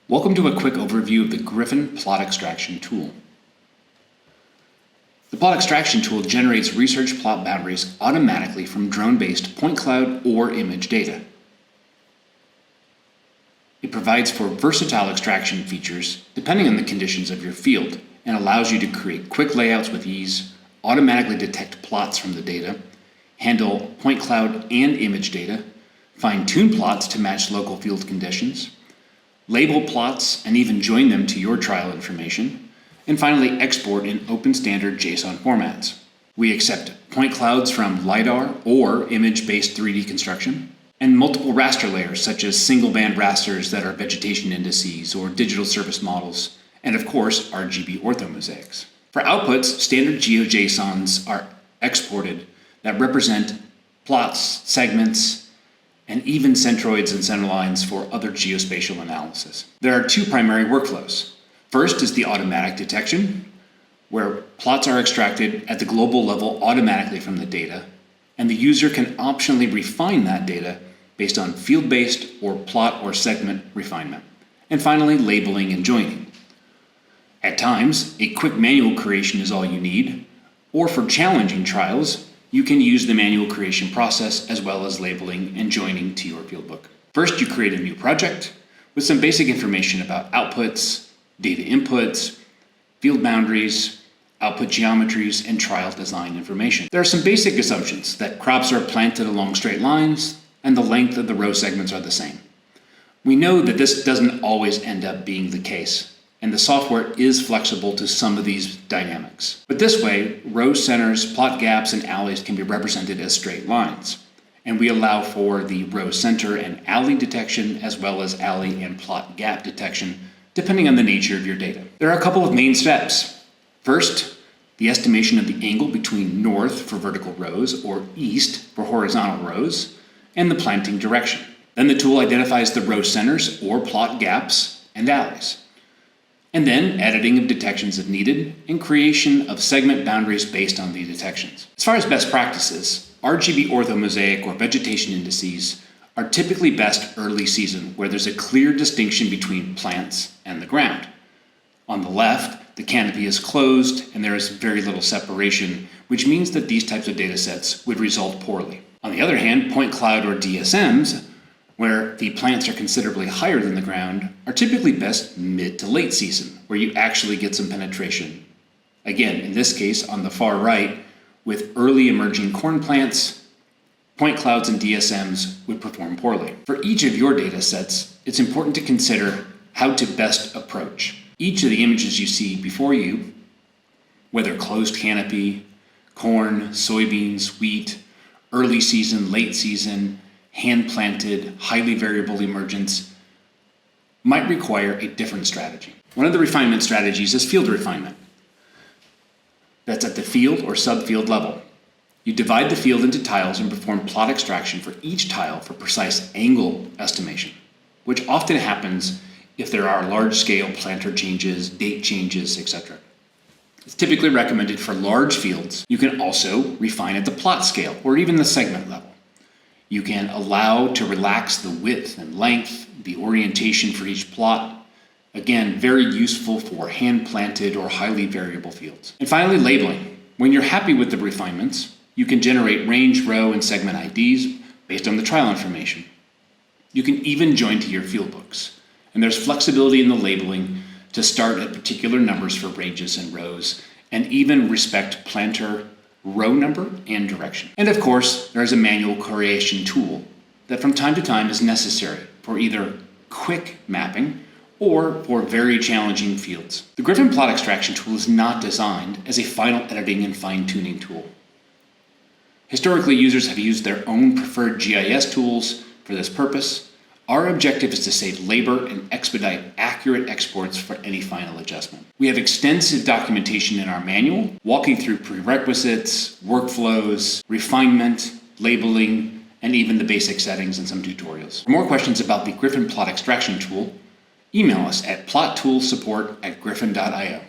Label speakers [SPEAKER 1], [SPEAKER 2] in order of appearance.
[SPEAKER 1] Welcome to a quick overview of the GRYFN plot extraction tool. The plot extraction tool generates research plot boundaries automatically from drone-based point cloud or image data. It provides for versatile extraction features depending on the conditions of your field and allows you to create quick layouts with ease, automatically detect plots from the data, handle point cloud and image data, fine-tune plots to match local field conditions, label plots and even join them to your trial information, and finally export in open standard JSON formats. We accept point clouds from LiDAR or image-based 3D construction, and multiple raster layers such as single band rasters that are vegetation indices or digital surface models, and of course RGB orthomosaics. For outputs, standard GeoJSONs are exported that represent plots, segments, and even centroids and centerlines for other geospatial analysis. There are two primary workflows. First is the automatic detection, where plots are extracted at the global level automatically from the data, and the user can optionally refine that data based on field-based or plot or segment refinement. And finally, labeling and joining. At times, a quick manual creation is all you need, or for challenging trials, you can use the manual creation process as well as labeling and joining to your fieldbook. First, you create a new project with some basic information about outputs, data inputs, field boundaries, output geometries, and trial design information. There are some basic assumptions that crops are planted along straight lines and the length of the row segments are the same. We know that this doesn't always end up being the case, and the software is flexible to some of these dynamics. But this way, row centers, plot gaps, and alleys can be represented as straight lines. And we allow for the row center and alley detection, as well as alley and plot gap detection, depending on the nature of your data. There are a couple of main steps. First, the estimation of the angle between north for vertical rows or east for horizontal rows, and the planting direction. Then the tool identifies the row centers or plot gaps and alleys. And then editing of detections if needed, and creation of segment boundaries based on the detections. As far as best practices, RGB orthomosaic or vegetation indices are typically best early season, where there's a clear distinction between plants and the ground. On the left, the canopy is closed and there is very little separation, which means that these types of data sets would result poorly. On the other hand, point cloud or DSMs, where the plants are considerably higher than the ground, are typically best mid to late season, where you actually get some penetration. Again, in this case, on the far right, with early emerging corn plants, point clouds and DSMs would perform poorly. For each of your data sets, it's important to consider how to best approach each of the images you see before you, whether closed canopy, corn, soybeans, wheat, early season, late season, hand-planted, highly variable emergence, might require a different strategy. One of the refinement strategies is field refinement. That's at the field or subfield level. You divide the field into tiles and perform plot extraction for each tile for precise angle estimation, which often happens if there are large-scale planter changes, date changes, etc. It's typically recommended for large fields. You can also refine at the plot scale or even the segment level. You can allow to relax the width and length, the orientation for each plot. Again, very useful for hand-planted or highly variable fields. And finally, labeling. When you're happy with the refinements, you can generate range, row, and segment IDs based on the trial information. You can even join to your fieldbooks. And there's flexibility in the labeling to start at particular numbers for ranges and rows, and even respect planter row number and direction. And of course, there is a manual creation tool that from time to time is necessary for either quick mapping or for very challenging fields. The GRYFN plot extraction tool is not designed as a final editing and fine-tuning tool. Historically, users have used their own preferred GIS tools for this purpose. Our objective is to save labor and expedite accurate exports for any final adjustment. We have extensive documentation in our manual, walking through prerequisites, workflows, refinement, labeling, and even the basic settings in some tutorials. For more questions about the GRYFN plot extraction tool, email us at plottoolsupport@gryfn.io.